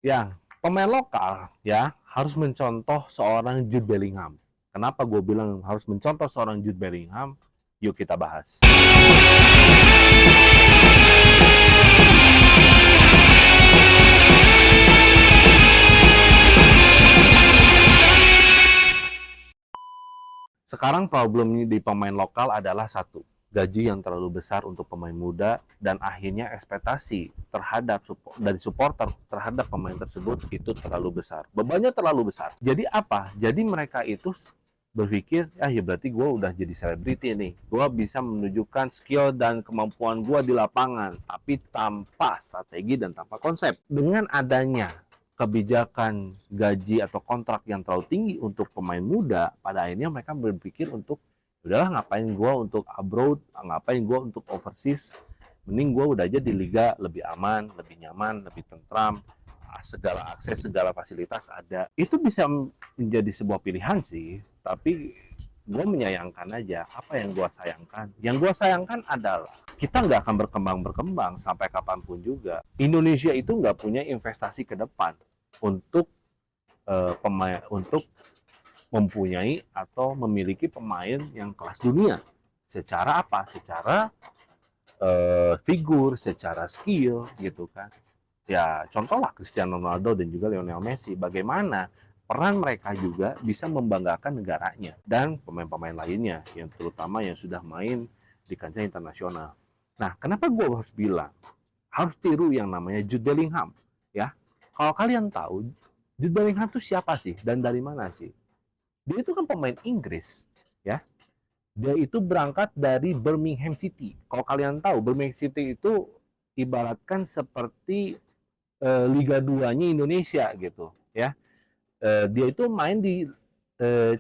Ya, pemain lokal ya harus mencontoh seorang Jude Bellingham. Kenapa gue bilang harus mencontoh seorang Jude Bellingham? Yuk kita bahas. Sekarang problemnya di pemain lokal adalah satu, gaji yang terlalu besar untuk pemain muda dan akhirnya ekspektasi terhadap dari supporter terhadap pemain tersebut itu terlalu besar. Bebannya terlalu besar. Jadi apa? Jadi mereka itu berpikir, ah ya berarti gue udah jadi selebriti nih. Gue bisa menunjukkan skill dan kemampuan gue di lapangan, tapi tanpa strategi dan tanpa konsep. Dengan adanya kebijakan gaji atau kontrak yang terlalu tinggi untuk pemain muda, pada akhirnya mereka berpikir untuk udahlah ngapain gue untuk abroad, ngapain gue untuk overseas, mending gue udah aja di liga lebih aman, lebih nyaman, lebih tentram, segala akses, segala fasilitas ada. Itu bisa menjadi sebuah pilihan sih, tapi gue menyayangkan aja. Apa yang gue sayangkan? Yang gue sayangkan adalah kita nggak akan berkembang sampai kapanpun juga. Indonesia itu nggak punya investasi ke depan untuk pemain, untuk mempunyai atau memiliki pemain yang kelas dunia. Secara apa? Secara figur, secara skill gitu kan. Ya contohlah Cristiano Ronaldo dan juga Lionel Messi. Bagaimana peran mereka juga bisa membanggakan negaranya dan pemain-pemain lainnya yang terutama yang sudah main di kancah internasional. Nah, kenapa gue harus bilang harus tiru yang namanya Jude Bellingham ya? Kalau kalian tahu Jude Bellingham itu siapa sih dan dari mana sih? Dia itu kan pemain Inggris ya. Dia itu berangkat dari Birmingham City. Kalau kalian tahu Birmingham City itu ibaratkan seperti Liga 2-nya Indonesia gitu ya. Dia itu main di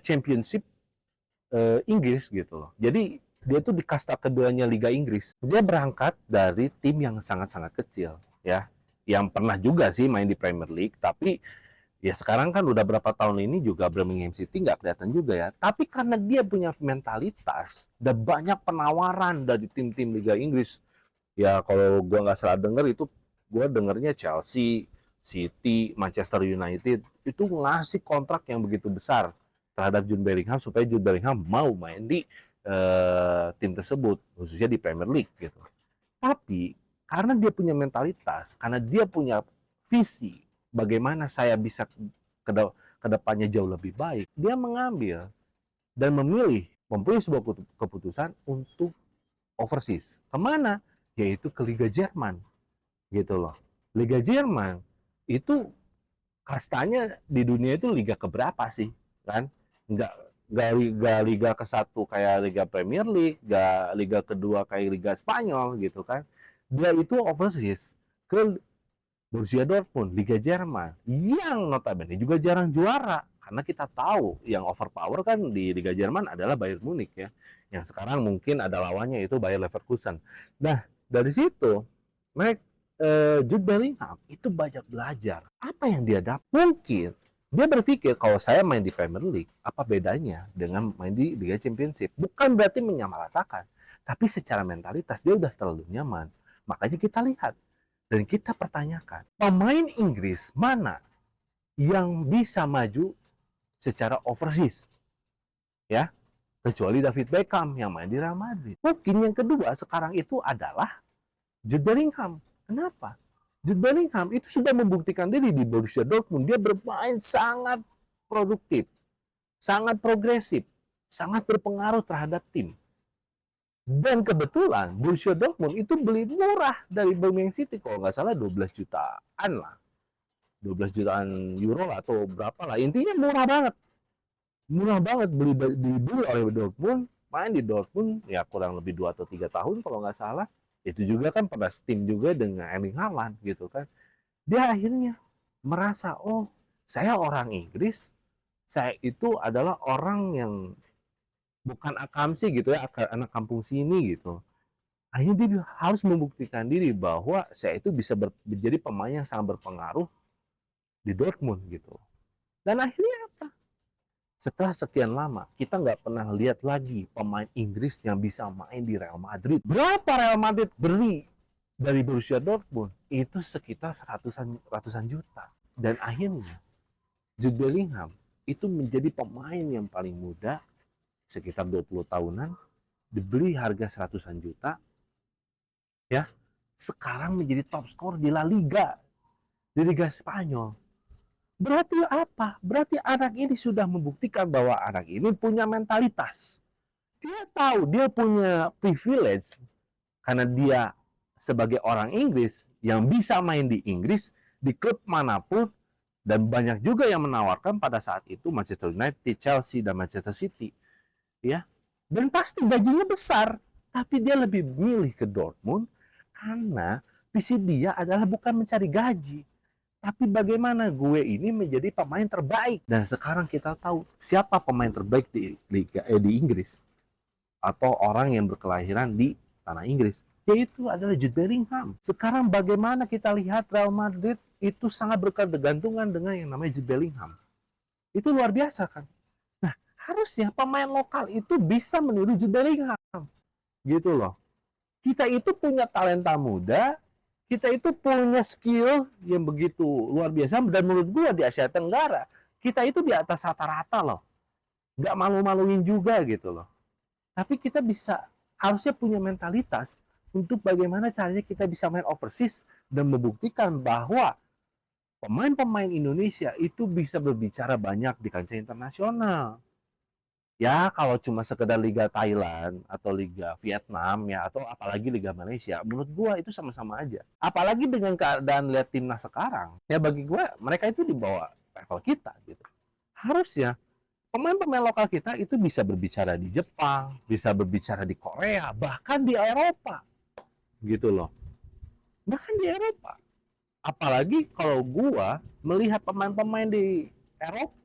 Championship Inggris gitu loh. Jadi dia tuh di kasta keduanya Liga Inggris. Dia berangkat dari tim yang sangat-sangat kecil ya. Yang pernah juga sih main di Premier League, tapi ya sekarang kan udah berapa tahun ini juga Birmingham City nggak kelihatan juga ya. Tapi karena dia punya mentalitas, ada banyak penawaran dari tim-tim Liga Inggris. Ya kalau gua nggak salah denger itu gue dengernya Chelsea, City, Manchester United itu ngasih kontrak yang begitu besar terhadap Jude Bellingham supaya Jude Bellingham mau main di tim tersebut, khususnya di Premier League gitu. Tapi karena dia punya mentalitas, karena dia punya visi, bagaimana saya bisa ke depannya jauh lebih baik, dia mengambil dan memilih mempunyai sebuah keputusan untuk overseas. Kemana? Yaitu ke Liga Jerman gitu loh. Liga Jerman itu kastanya di dunia itu liga keberapa sih kan? Nggak nggak liga ke satu kayak Liga Premier League, nggak liga kedua kayak Liga Spanyol gitu kan? Dia itu overseas ke Borussia Dortmund, Liga Jerman, yang notabene juga jarang juara. Karena kita tahu yang overpower kan di Liga Jerman adalah Bayern Munich ya. Yang sekarang mungkin ada lawannya itu Bayer Leverkusen. Nah, dari situ mereka Jude Bellingham itu banyak belajar. Apa yang dia dapat? Mungkin dia berpikir kalau saya main di Premier League, apa bedanya dengan main di Liga Championship? Bukan berarti menyamaratakan, tapi secara mentalitas dia udah terlalu nyaman. Makanya kita lihat dan kita pertanyakan, pemain Inggris mana yang bisa maju secara overseas? Ya, kecuali David Beckham yang main di Real Madrid. Mungkin yang kedua sekarang itu adalah Jude Bellingham. Kenapa? Jude Bellingham itu sudah membuktikan diri di Borussia Dortmund. Dia bermain sangat produktif, sangat progresif, sangat berpengaruh terhadap tim. Dan kebetulan Borussia Dortmund itu beli murah dari Birmingham City, kalau nggak salah 12 jutaan lah. 12 jutaan euro lah atau berapa lah. Intinya murah banget. Murah banget dibeli oleh Dortmund, main di Dortmund ya kurang lebih 2 atau 3 tahun kalau nggak salah. Itu juga kan pada steam juga dengan Erling Haaland gitu kan. Dia akhirnya merasa, oh saya orang Inggris, saya itu adalah orang yang bukan akamsi gitu ya, anak kampung sini gitu. Akhirnya dia harus membuktikan diri bahwa saya itu bisa menjadi pemain yang sangat berpengaruh di Dortmund gitu. Dan akhirnya apa? Setelah sekian lama, kita nggak pernah lihat lagi pemain Inggris yang bisa main di Real Madrid. Berapa Real Madrid beli dari Borussia Dortmund? Itu sekitar ratusan juta. Dan akhirnya Jude Bellingham itu menjadi pemain yang paling muda, sekitar 20 tahunan, dibeli harga seratusan juta, ya. Sekarang menjadi top skor di La Liga, di Liga Spanyol. Berarti apa? Berarti anak ini sudah membuktikan bahwa anak ini punya mentalitas. Dia tahu dia punya privilege karena dia sebagai orang Inggris yang bisa main di Inggris, di klub manapun, dan banyak juga yang menawarkan pada saat itu Manchester United, Chelsea, dan Manchester City. Ya, dan pasti gajinya besar, tapi dia lebih milih ke Dortmund karena visi dia adalah bukan mencari gaji, tapi bagaimana gue ini menjadi pemain terbaik. Dan sekarang kita tahu siapa pemain terbaik di di Inggris atau orang yang berkelahiran di tanah Inggris, yaitu adalah Jude Bellingham. Sekarang bagaimana kita lihat Real Madrid itu sangat bergantungan dengan yang namanya Jude Bellingham. Itu luar biasa kan? Nah, harusnya pemain lokal itu bisa meniru Jude Bellingham. Gitu loh. Kita itu punya talenta muda, kita itu punya skill yang begitu luar biasa, dan menurut gue di Asia Tenggara, kita itu di atas rata-rata loh. Nggak malu-maluin juga gitu loh. Tapi kita bisa, harusnya punya mentalitas untuk bagaimana caranya kita bisa main overseas dan membuktikan bahwa pemain-pemain Indonesia itu bisa berbicara banyak di kancah internasional. Ya, kalau cuma sekedar Liga Thailand atau Liga Vietnam ya, atau apalagi Liga Malaysia, menurut gua itu sama-sama aja. Apalagi dengan keadaan lihat timnas sekarang, ya bagi gua mereka itu di bawah level kita gitu. Harusnya pemain-pemain lokal kita itu bisa berbicara di Jepang, bisa berbicara di Korea, bahkan di Eropa, gitu loh. Bahkan di Eropa. Apalagi kalau gua melihat pemain-pemain di Eropa,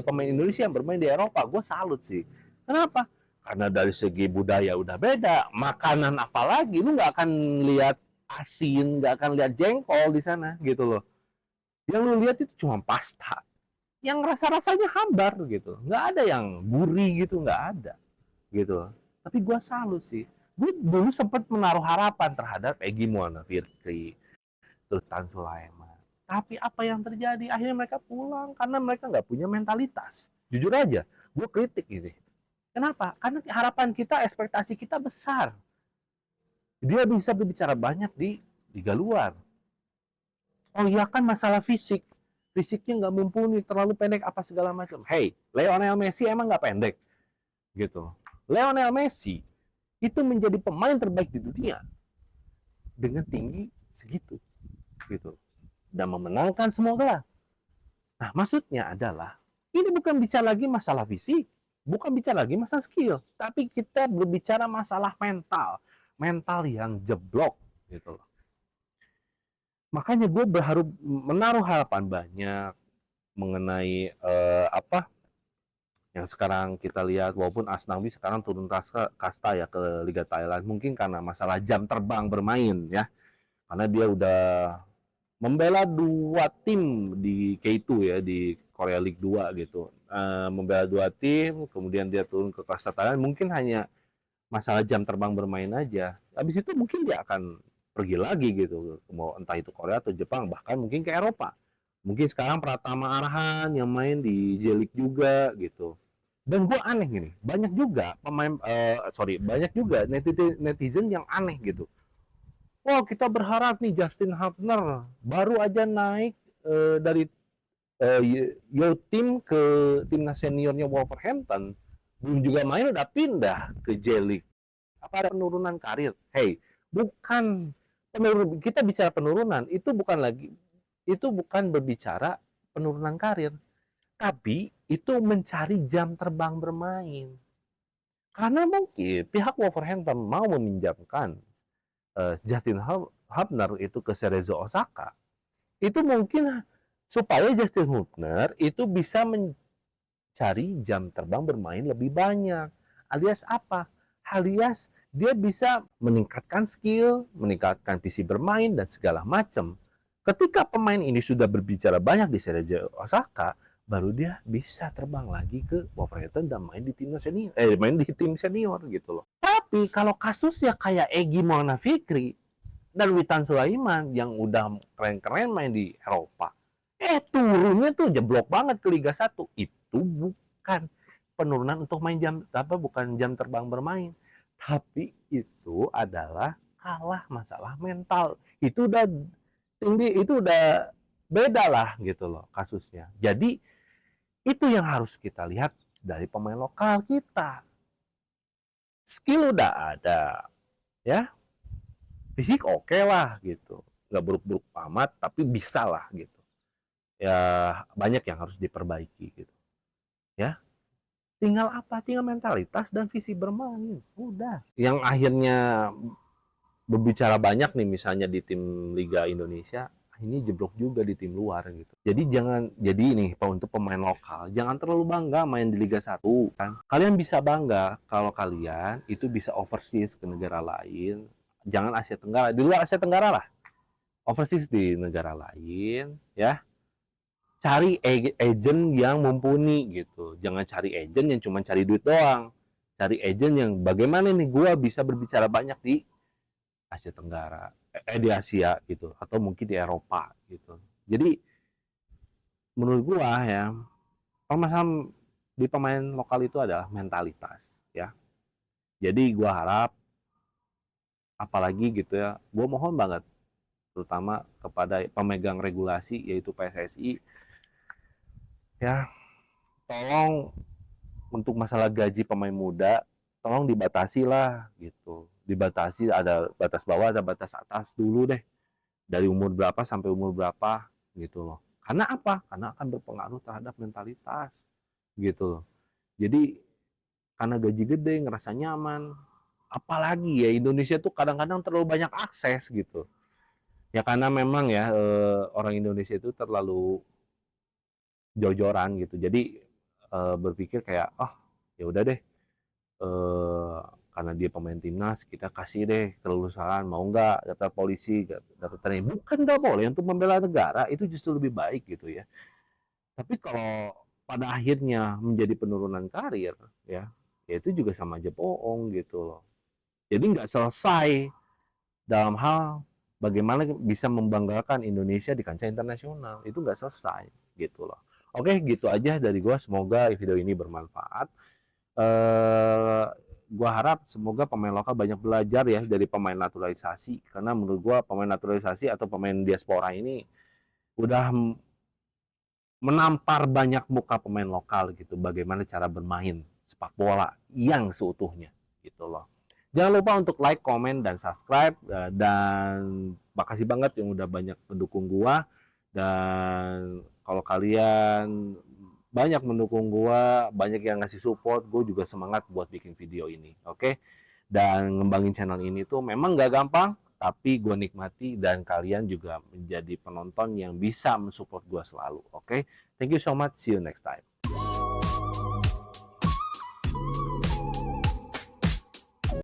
pemain Indonesia yang bermain di Eropa, gua salut sih. Kenapa? Karena dari segi budaya udah beda, makanan apalagi lu nggak akan lihat asin, nggak akan lihat jengkol di sana, gitu loh. Yang lu lihat itu cuma pasta, yang rasa-rasanya hambar gitu, nggak ada yang gurih gitu, nggak ada gitu. Tapi gue salut sih, gue dulu sempat menaruh harapan terhadap Egy Maulana Fikri, terus Tan Sulaiman, tapi apa yang terjadi, akhirnya mereka pulang karena mereka nggak punya mentalitas. Jujur aja, gue kritik ini. Kenapa? Karena harapan kita, ekspektasi kita besar, dia bisa berbicara banyak di liga luar. Oh iya kan, masalah fisik, fisiknya nggak mumpuni, terlalu pendek apa segala macam. Hey, Lionel Messi emang nggak pendek, gitu. Lionel Messi itu menjadi pemain terbaik di dunia dengan tinggi segitu, gitu, dan memenangkan semua gelar. Nah, maksudnya adalah ini bukan bicara lagi masalah fisik, bukan bicara lagi masalah skill, tapi kita berbicara masalah mental, mental yang jeblok, gitu. Makanya gue berharap menaruh harapan banyak mengenai apa yang sekarang kita lihat, walaupun Asnawi sekarang turun kasta ya ke Liga Thailand, mungkin karena masalah jam terbang bermain ya, karena dia udah membela 2 tim di K2 ya, di Korea League 2 gitu, membela 2 tim, kemudian dia turun ke kasta Thailand, mungkin hanya masalah jam terbang bermain aja. Habis itu mungkin dia akan pergi lagi gitu, mau entah itu Korea atau Jepang, bahkan mungkin ke Eropa. Mungkin sekarang Pratama Arhan yang main di J-League juga gitu. Dan gue aneh gini, banyak juga banyak juga netizen yang aneh gitu. Wah, kita berharap nih Justin Hubner baru aja naik dari youth team ke timnas seniornya Wolverhampton, belum juga main udah pindah ke J-League. Apa ada penurunan karir? Hey, bukan penurunan. Kita bicara penurunan itu bukan berbicara penurunan karir, tapi itu mencari jam terbang bermain. Karena mungkin pihak Wolverhampton mau meminjamkan Justin Hubner itu ke Cerezo Osaka. Itu mungkin supaya Justin Hubner itu bisa mencari jam terbang bermain lebih banyak. Alias apa? Alias dia bisa meningkatkan skill, meningkatkan visi bermain, dan segala macam. Ketika pemain ini sudah berbicara banyak di Cerezo Osaka, baru dia bisa terbang lagi ke Wolverhampton dan main di main di tim senior gitu loh. Tapi kalau kasusnya kayak Egy Maulana Fikri dan Witan Sulaiman yang udah keren-keren main di Eropa, sebelumnya tuh jeblok banget ke Liga 1. Itu bukan penurunan untuk main bukan jam terbang bermain, tapi itu adalah kalah masalah mental. Itu udah tinggi, itu udah beda lah gitu loh kasusnya. Jadi itu yang harus kita lihat dari pemain lokal kita. Skill udah ada, ya, fisik oke lah gitu, nggak buruk-buruk amat, tapi bisa lah gitu. Ya banyak yang harus diperbaiki gitu. Ya, tinggal apa? Tinggal mentalitas dan visi bermain. Udah. Yang akhirnya berbicara banyak nih misalnya di tim Liga Indonesia, ini jeblok juga di tim luar gitu. Jadi nih untuk pemain lokal, jangan terlalu bangga main di Liga 1 kan. Kalian bisa bangga kalau kalian itu bisa overseas ke negara lain. Jangan Asia Tenggara, di luar Asia Tenggara lah. Overseas di negara lain ya. Cari agent yang mumpuni gitu. Jangan cari agent yang cuma cari duit doang. Cari agent yang bagaimana nih gua bisa berbicara banyak di Asia Tenggara, di Asia gitu, atau mungkin di Eropa gitu. Jadi menurut gua ya, permasalahan di pemain lokal itu adalah mentalitas ya. Jadi gua harap, apalagi gitu ya, gua mohon banget terutama kepada pemegang regulasi yaitu PSSI ya, tolong untuk masalah gaji pemain muda tolong dibatasi lah gitu. Dibatasi, ada batas bawah, ada batas atas dulu deh. Dari umur berapa sampai umur berapa gitu loh. Karena apa? Karena akan berpengaruh terhadap mentalitas gitu loh. Jadi karena gaji gede ngerasa nyaman. Apalagi ya Indonesia tuh kadang-kadang terlalu banyak akses gitu. Ya karena memang ya orang Indonesia itu terlalu jor-joran gitu. Jadi berpikir kayak oh ya udah deh, eh, karena dia pemain timnas kita kasih deh kelulusan, mau nggak daftar polisi, daftar TNI. Bukan nggak boleh, untuk membela negara itu justru lebih baik gitu ya. Tapi kalau pada akhirnya menjadi penurunan karir ya, ya itu juga sama aja bohong gitu loh. Jadi nggak selesai dalam hal bagaimana bisa membanggakan Indonesia di kancah internasional, itu nggak selesai gitu loh. Oke, gitu aja dari gua, semoga video ini bermanfaat. eh gua harap semoga pemain lokal banyak belajar ya dari pemain naturalisasi, karena menurut gua pemain naturalisasi atau pemain diaspora ini udah menampar banyak muka pemain lokal gitu, bagaimana cara bermain sepak bola yang seutuhnya gitu loh. Jangan lupa untuk like, komen, dan subscribe, dan makasih banget yang udah banyak mendukung gua. Dan kalau kalian banyak mendukung gua, banyak yang ngasih support, gue juga semangat buat bikin video ini. Oke? Dan ngembangin channel ini tuh memang gak gampang, tapi gue nikmati dan kalian juga menjadi penonton yang bisa mensupport gue selalu. Oke? Thank you so much. See you next time.